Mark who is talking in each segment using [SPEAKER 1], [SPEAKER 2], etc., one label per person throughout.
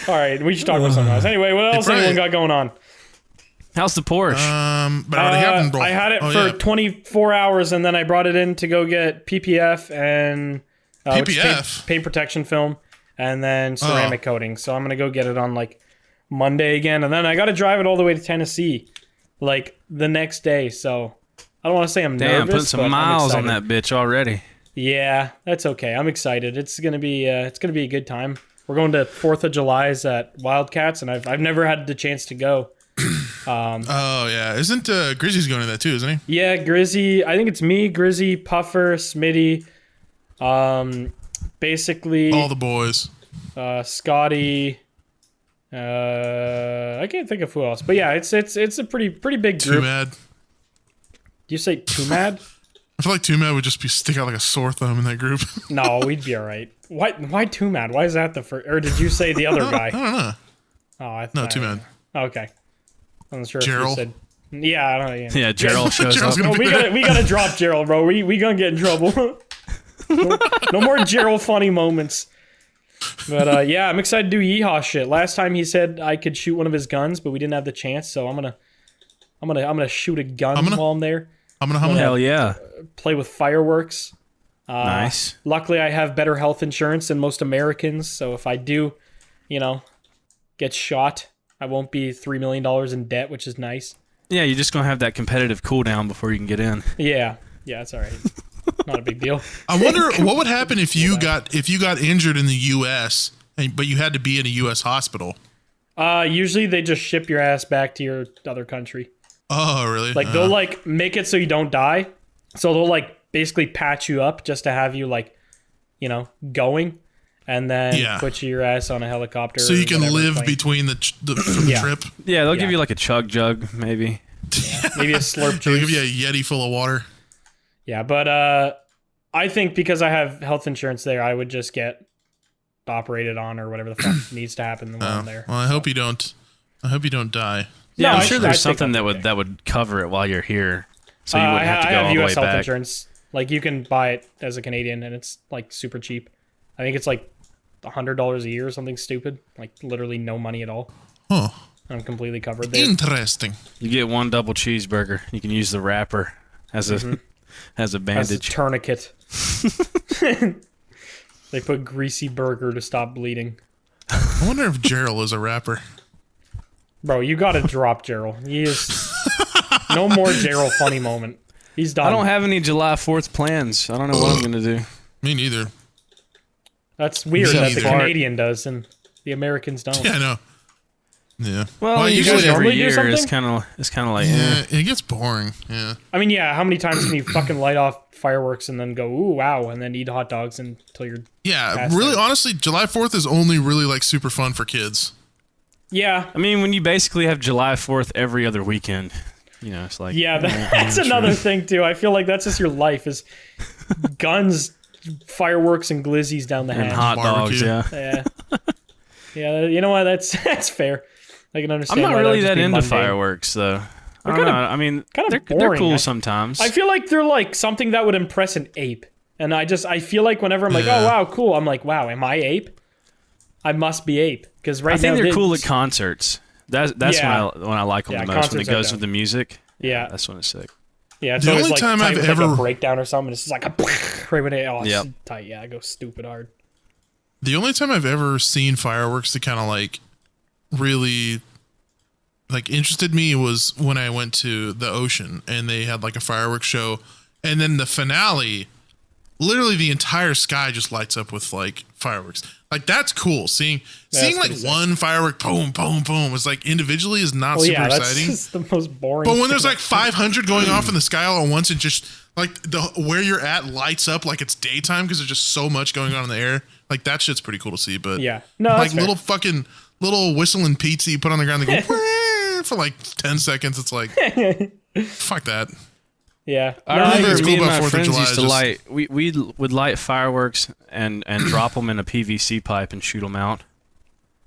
[SPEAKER 1] All right, we should talk about something else. Anyway, what else anyone got going on?
[SPEAKER 2] How's the Porsche?
[SPEAKER 1] I had it for 24 hours, and then I brought it in to go get PPF and paint protection film, and then ceramic coating. So I'm gonna go get it on like Monday again, and then I got to drive it all the way to Tennessee, like the next day. So I don't want to say I'm nervous.
[SPEAKER 2] Putting some miles on that bitch already.
[SPEAKER 1] Yeah, that's okay. I'm excited. It's gonna be a good time. We're going to 4th of July's at Wildcats, and I've never had the chance to go.
[SPEAKER 3] Isn't Grizzy's going to that too, isn't he?
[SPEAKER 1] Yeah, Grizzy. I think it's me, Grizzy, Puffer, Smitty. Basically
[SPEAKER 3] all the boys.
[SPEAKER 1] Scotty. I can't think of who else, but yeah, it's a pretty big group.
[SPEAKER 3] Too Mad.
[SPEAKER 1] Do you say Too Mad?
[SPEAKER 3] I feel like Too Mad would just stick out like a sore thumb in that group.
[SPEAKER 1] No, we'd be all right. Why Too Mad? Why is that the first? Or did you say the other guy?
[SPEAKER 3] I don't know.
[SPEAKER 1] Oh,
[SPEAKER 3] No, Too Mad.
[SPEAKER 1] Okay. I'm not sure
[SPEAKER 3] Gerald.
[SPEAKER 1] if you said. Yeah, I don't know.
[SPEAKER 2] Yeah, Gerald shows up.
[SPEAKER 1] No, we gotta drop Gerald, bro. We gonna get in trouble. no more Gerald funny moments. But yeah, I'm excited to do yeehaw shit. Last time he said I could shoot one of his guns, but we didn't have the chance, so I'm gonna shoot a gun while I'm there.
[SPEAKER 2] Hell yeah.
[SPEAKER 1] Play with fireworks.
[SPEAKER 2] Nice.
[SPEAKER 1] Luckily, I have better health insurance than most Americans, so if I do, get shot, I won't be $3 million in debt, which is nice.
[SPEAKER 2] Yeah, you're just gonna have that competitive cooldown before you can get in.
[SPEAKER 1] Yeah, it's all right. Not a big deal.
[SPEAKER 3] I wonder what would happen if you got injured in the U.S. but you had to be in a U.S. hospital.
[SPEAKER 1] Usually they just ship your ass back to your other country.
[SPEAKER 3] Oh, really?
[SPEAKER 1] Like they'll like make it so you don't die. So they'll like basically patch you up just to have you like, going, and then put your ass on a helicopter.
[SPEAKER 3] So you can live between the trip.
[SPEAKER 2] Yeah, they'll give you like a chug jug, maybe.
[SPEAKER 1] Yeah, maybe a slurp juice.
[SPEAKER 3] They'll give you a Yeti full of water.
[SPEAKER 1] Yeah, but I think because I have health insurance there, I would just get operated on or whatever the fuck needs to happen while I'm there.
[SPEAKER 3] Well, I hope you don't die.
[SPEAKER 2] Yeah, I'm sure there's something that would cover it while you're here, so you wouldn't have to go all the way back. I have U.S. health insurance. Like you can buy it as a Canadian, and it's like super cheap. I think it's like $100 a year or something stupid. Like literally no money at all.
[SPEAKER 3] Huh.
[SPEAKER 1] I'm completely covered there.
[SPEAKER 3] Interesting.
[SPEAKER 2] You get one double cheeseburger. You can use the wrapper as a bandage.
[SPEAKER 1] As a tourniquet. They put greasy burger to stop bleeding.
[SPEAKER 3] I wonder if Gerald is a rapper.
[SPEAKER 1] Bro, you gotta drop Gerald. He is no more Gerald funny moment. He's done.
[SPEAKER 2] I don't have any July 4th plans. I don't know what I'm gonna do.
[SPEAKER 3] Me neither.
[SPEAKER 1] That's weird that the Canadian does and the Americans don't.
[SPEAKER 3] Yeah, I know. Yeah.
[SPEAKER 2] Well, usually every year it's kind of like
[SPEAKER 3] it gets boring. Yeah.
[SPEAKER 1] I mean, yeah. How many times can you fucking light off fireworks and then go ooh wow and then eat hot dogs until you're
[SPEAKER 3] really honestly, July 4th is only really like super fun for kids.
[SPEAKER 1] Yeah.
[SPEAKER 2] I mean, when you basically have July 4th every other weekend, it's like
[SPEAKER 1] that's another thing too. I feel like that's just your life is guns, fireworks, and glizzies down the hatch.
[SPEAKER 2] And hot dogs.
[SPEAKER 1] Yeah. You know what? That's fair. I can understand.
[SPEAKER 2] I'm not really that into fireworks, though. I don't know. I mean, they're cool sometimes.
[SPEAKER 1] I feel like they're like something that would impress an ape, and I feel like whenever I'm like, oh wow, cool, I'm like, wow, am I ape? I must be ape because
[SPEAKER 2] I think they're cool at concerts. That's when I like them the most when it goes with the music.
[SPEAKER 1] Yeah,
[SPEAKER 2] that's when it's sick.
[SPEAKER 1] Yeah, it's
[SPEAKER 3] the
[SPEAKER 1] always
[SPEAKER 3] only
[SPEAKER 1] like
[SPEAKER 3] time I've ever
[SPEAKER 1] like a breakdown or something. It's just like right when it's tight. Yeah, I go stupid hard.
[SPEAKER 3] The only time I've ever seen fireworks that kind of like really like interested me was when I went to the ocean and they had like a fireworks show, and then the finale, literally the entire sky just lights up with like fireworks. Like that's cool. Seeing like one firework, boom, boom, boom, was like individually is not super exciting.
[SPEAKER 1] That's the most boring.
[SPEAKER 3] But when there's like 500 going off in the sky all at once, and just like where you're at lights up like it's daytime because there's just so much going on in the air. Like that shit's pretty cool to see. But like little whistling pizza you put on the ground, they go for like 10 seconds. It's like fuck that.
[SPEAKER 1] Yeah,
[SPEAKER 2] I remember me and my friends used to light. We would light fireworks and drop them in a PVC pipe and shoot them out.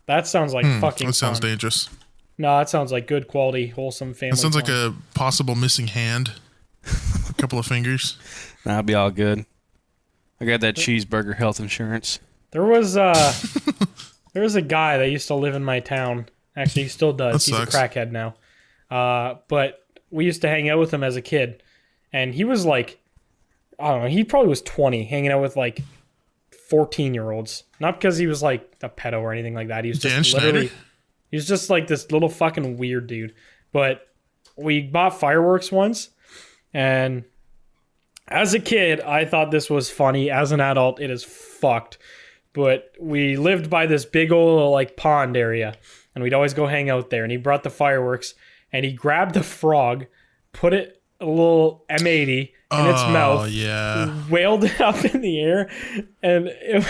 [SPEAKER 1] That sounds like fucking.
[SPEAKER 3] That sounds
[SPEAKER 1] fun.
[SPEAKER 3] dangerous.
[SPEAKER 1] No, that sounds like good quality, wholesome family.
[SPEAKER 3] That sounds like a possible missing hand. A couple of fingers.
[SPEAKER 2] That'll be all good. I got that cheeseburger health insurance.
[SPEAKER 1] There was There was a guy that used to live in my town. Actually, he still does. He's a crackhead now. But we used to hang out with him as a kid. And he was like, I don't know, he probably was 20, hanging out with like 14-year-olds. Not because he was like a pedo or anything like that. He was just literally, he was just like this little fucking weird dude. But we bought fireworks once. And as a kid, I thought this was funny. As an adult, it is fucked. But we lived by this big old like pond area, and we'd always go hang out there. And he brought the fireworks, and he grabbed the frog, put it a little M80 in its mouth, wailed it up in the air, and it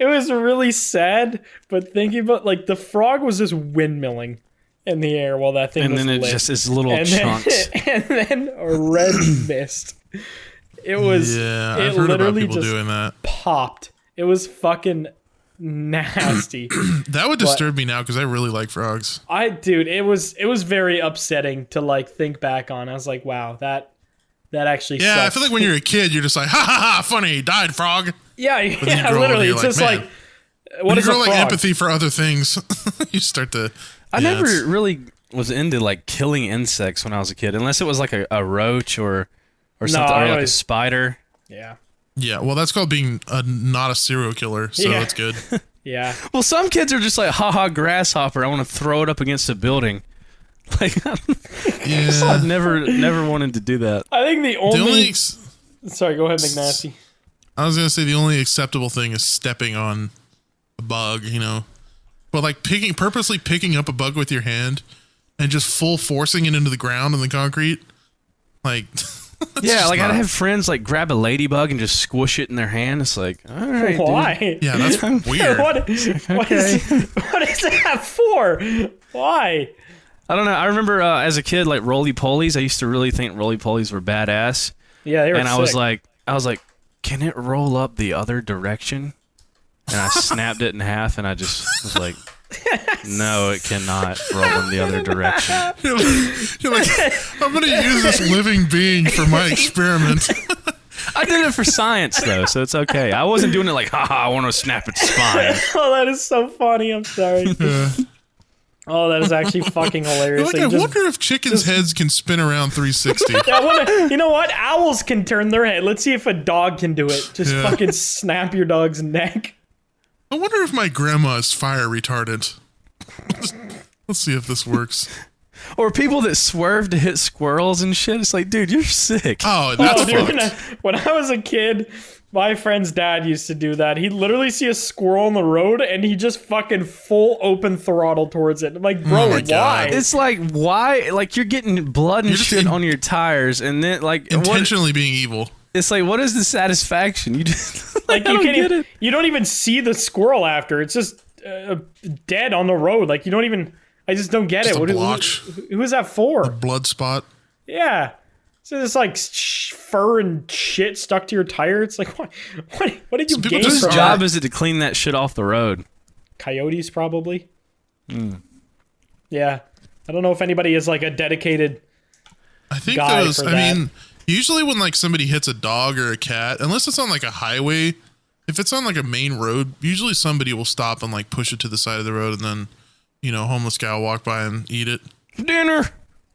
[SPEAKER 1] was really sad. But thinking about like the frog was just windmilling in the air while that thing was lit. And then it just is little chunks, and then a red mist. It was
[SPEAKER 3] I've heard about people doing that.
[SPEAKER 1] Popped. It was fucking nasty.
[SPEAKER 3] That would disturb me now because I really like frogs.
[SPEAKER 1] Dude, it was very upsetting to like think back on. I was like, wow, that actually sucks.
[SPEAKER 3] I feel like when you're a kid, you're just like, ha ha ha, funny, died frog.
[SPEAKER 1] Yeah, literally. It's just like,
[SPEAKER 3] what is a frog? Like empathy for other things, you start to.
[SPEAKER 2] I never really was into like killing insects when I was a kid, unless it was like a roach or something, or like a spider.
[SPEAKER 1] Yeah.
[SPEAKER 3] Yeah, well, that's called being not a serial killer, so that's good.
[SPEAKER 1] Yeah.
[SPEAKER 2] Well, some kids are just like, haha, grasshopper, I want to throw it up against a building. Like, I've never wanted to do that.
[SPEAKER 1] I think the only sorry, go ahead, McNasty.
[SPEAKER 3] I was going to say the only acceptable thing is stepping on a bug, you know. But like purposely picking up a bug with your hand and just full forcing it into the ground and the concrete, like...
[SPEAKER 2] Yeah, like I'd have friends like grab a ladybug and just squish it in their hand. It's like, all right,
[SPEAKER 1] why?
[SPEAKER 2] Dude.
[SPEAKER 3] Yeah, that's weird.
[SPEAKER 1] What is that for? Why?
[SPEAKER 2] I don't know. I remember as a kid, like roly-polies. I used to really think roly-polies were badass.
[SPEAKER 1] Yeah, they were.
[SPEAKER 2] And
[SPEAKER 1] sick.
[SPEAKER 2] I was like, can it roll up the other direction? And I snapped it in half, and I just was like, no, it cannot roll in the other direction.
[SPEAKER 3] You're like, I'm going to use this living being for my experiment.
[SPEAKER 2] I did it for science, though, so it's okay. I wasn't doing it like, haha, I want to snap its spine.
[SPEAKER 1] Oh, that is so funny. I'm sorry. Yeah. Oh, that is actually fucking hilarious.
[SPEAKER 3] Like, I wonder if chickens' heads can spin around 360.
[SPEAKER 1] You know what? Owls can turn their head. Let's see if a dog can do it. Just fucking snap your dog's neck.
[SPEAKER 3] I wonder if my grandma is fire retardant. Let's see if this works.
[SPEAKER 2] Or people that swerve to hit squirrels and shit. It's like, dude, you're sick.
[SPEAKER 3] Oh, that's fucked.
[SPEAKER 1] When I was a kid, my friend's dad used to do that. He'd literally see a squirrel on the road and he just fucking full open throttle towards it. I'm like, bro, why?
[SPEAKER 2] It's like, why? Like, you're getting blood and shit on your tires, and then like
[SPEAKER 3] intentionally being evil.
[SPEAKER 2] It's like, what is the satisfaction? You just
[SPEAKER 1] like you don't even see the squirrel after. It's just dead on the road. Like you don't even. I just don't get it. Who is that for?
[SPEAKER 3] A blood spot.
[SPEAKER 1] Yeah. So it's like fur and shit stuck to your tire. It's like what did you gain?
[SPEAKER 2] Whose job is it to clean that shit off the road?
[SPEAKER 1] Coyotes probably. Yeah. I don't know if anybody is like a dedicated.
[SPEAKER 3] I think those. I mean. Usually when like somebody hits a dog or a cat, unless it's on like a highway, if it's on like a main road, usually somebody will stop and like push it to the side of the road, and then, you know, a homeless guy will walk by and eat it.
[SPEAKER 2] Dinner.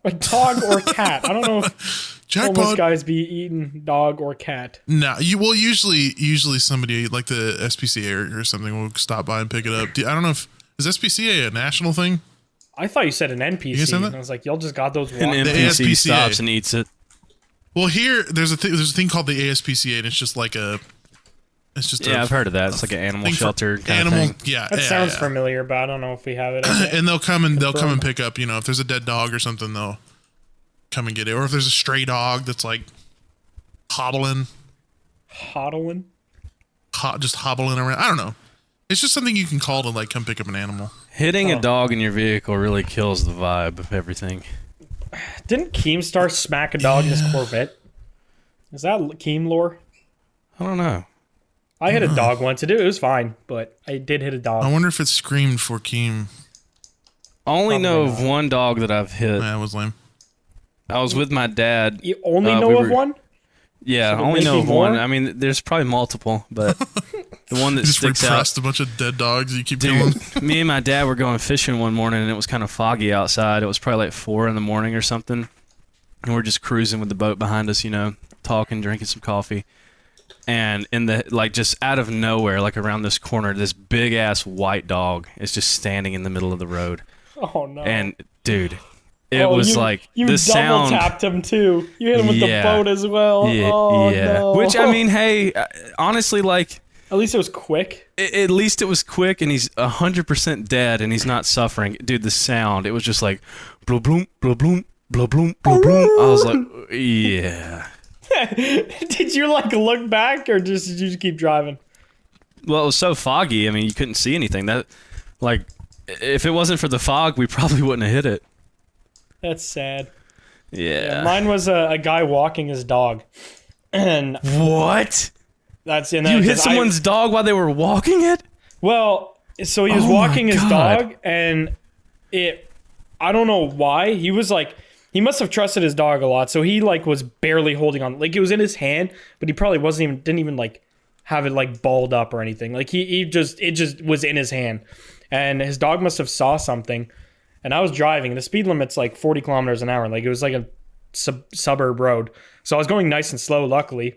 [SPEAKER 1] A dog or cat. I don't know if homeless guys be eating dog or cat.
[SPEAKER 3] No, usually somebody like the SPCA or something will stop by and pick it up. I don't know if is SPCA a national thing.
[SPEAKER 1] I thought you said an NPC. And I was like, y'all just got those.
[SPEAKER 2] An NPC stops and eats it.
[SPEAKER 3] Well, here there's a thing called the ASPCA, and it's just like
[SPEAKER 2] I've heard of that. It's like an animal shelter kind of thing.
[SPEAKER 3] Yeah,
[SPEAKER 1] that sounds familiar, but I don't know if we have it.
[SPEAKER 3] And they'll come and pick up. You know, if there's a dead dog or something, they'll come and get it. Or if there's a stray dog that's like hobbling, just hobbling around. I don't know. It's just something you can call to like come pick up an animal.
[SPEAKER 2] Hitting a dog in your vehicle really kills the vibe of everything.
[SPEAKER 1] Didn't Keemstar smack a dog in his Corvette? Is that Keem lore?
[SPEAKER 2] I don't know.
[SPEAKER 1] I hit a dog once. It was fine, but I did hit a dog.
[SPEAKER 3] I wonder if it screamed for Keem.
[SPEAKER 2] I only know of one dog that I've hit.
[SPEAKER 3] That was lame.
[SPEAKER 2] I was with my dad.
[SPEAKER 1] You only know of one?
[SPEAKER 2] Yeah, I only know of one. I mean, there's probably multiple, but the one that sticks out. Just repressed
[SPEAKER 3] a bunch of dead dogs you keep killing.
[SPEAKER 2] Me and my dad were going fishing one morning, and it was kind of foggy outside. It was probably like 4 in the morning or something, and we're just cruising with the boat behind us, talking, drinking some coffee. And in the just out of nowhere, like around this corner, this big ass white dog is just standing in the middle of the road.
[SPEAKER 1] Oh no!
[SPEAKER 2] And dude, it was like the sound.
[SPEAKER 1] You double tapped him too. You hit him with the boat as well.
[SPEAKER 2] Yeah.
[SPEAKER 1] No.
[SPEAKER 2] Which I mean, hey, honestly, like
[SPEAKER 1] at least it was quick.
[SPEAKER 2] At least it was quick, and he's 100% dead, and he's not suffering. Dude, the sound, it was just like, bloom, bloom, bloom, bloom, bloom, bloom, bloom. I was like, yeah.
[SPEAKER 1] Did you look back, or did you just keep driving?
[SPEAKER 2] Well, it was so foggy. I mean, you couldn't see anything. That, if it wasn't for the fog, we probably wouldn't have hit it.
[SPEAKER 1] That's sad.
[SPEAKER 2] Yeah.
[SPEAKER 1] Mine was a guy walking his dog, and
[SPEAKER 2] what?
[SPEAKER 1] That's
[SPEAKER 2] in. You hit someone's dog while they were walking it?
[SPEAKER 1] Well, so he was walking his dog, and I don't know why he was like. He must have trusted his dog a lot, so he was barely holding on. It was in his hand, but he probably didn't even have it balled up or anything. It just was in his hand, and his dog must have saw something. And I was driving, and the speed limit's 40 kilometers an hour. It was a suburb road, so I was going nice and slow, luckily.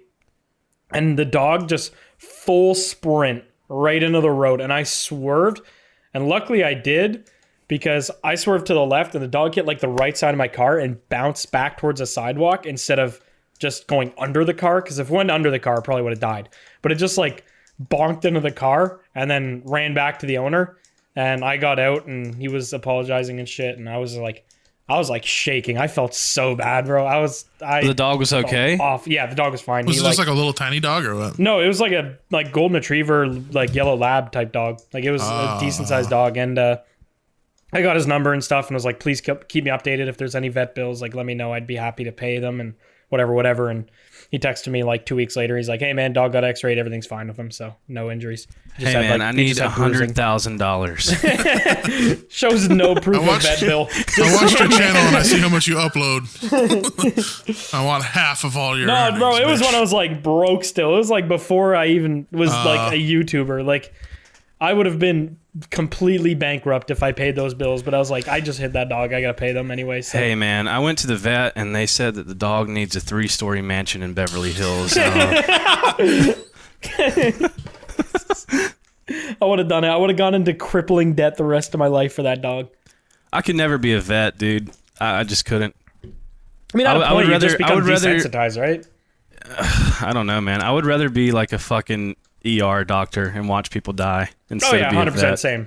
[SPEAKER 1] And the dog just full sprint right into the road, and I swerved, and luckily I did. Because I swerved to the left and the dog hit the right side of my car and bounced back towards the sidewalk instead of just going under the car. Because if it went under the car, it probably would have died. But it just bonked into the car and then ran back to the owner. And I got out and he was apologizing and shit. And I was shaking. I felt so bad, bro.
[SPEAKER 2] The dog was okay?
[SPEAKER 1] Off. Yeah, the dog was fine.
[SPEAKER 3] Was it just a little tiny dog or what?
[SPEAKER 1] No, it was a golden retriever, yellow lab type dog. It was a decent sized dog. And I got his number and stuff and was like, please keep me updated. If there's any vet bills, let me know. I'd be happy to pay them and whatever. And he texted me 2 weeks later. He's like, hey, man, dog got x-rayed. Everything's fine with him. So no injuries.
[SPEAKER 2] Hey, man, I need $100,000.
[SPEAKER 1] Shows no proof of vet bill.
[SPEAKER 3] I watched your channel and I see how much you upload. I want half of all your earnings,
[SPEAKER 1] bro, it was
[SPEAKER 3] bitch.
[SPEAKER 1] when I was broke still. It was before I even was a YouTuber. I would have been completely bankrupt if I paid those bills, but I was I just hit that dog. I gotta pay them anyway. So.
[SPEAKER 2] Hey, man, I went to the vet and they said that the dog needs a 3-story mansion in Beverly Hills.
[SPEAKER 1] I would have done it. I would have gone into crippling debt the rest of my life for that dog.
[SPEAKER 2] I could never be a vet, dude. I just couldn't.
[SPEAKER 1] I mean, I would rather. I would rather desensitized, right?
[SPEAKER 2] I don't know, man. I would rather be a fucking ER doctor and watch people die instead of being 100%
[SPEAKER 1] same.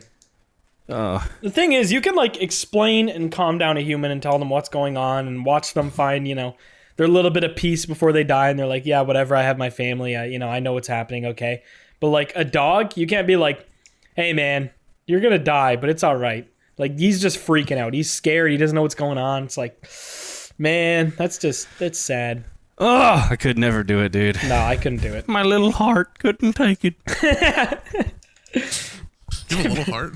[SPEAKER 1] The thing is, you can explain and calm down a human and tell them what's going on and watch them find their little bit of peace before they die, and they're like, yeah, whatever. I have my family. I know what's happening. Okay, but a dog, you can't be like, hey man, you're gonna die, but it's all right. He's just freaking out. He's scared. He doesn't know what's going on. It's man, that's sad.
[SPEAKER 2] Oh, I could never do it, dude.
[SPEAKER 1] No, I couldn't do it.
[SPEAKER 2] My little heart couldn't take it.
[SPEAKER 3] You have a little heart?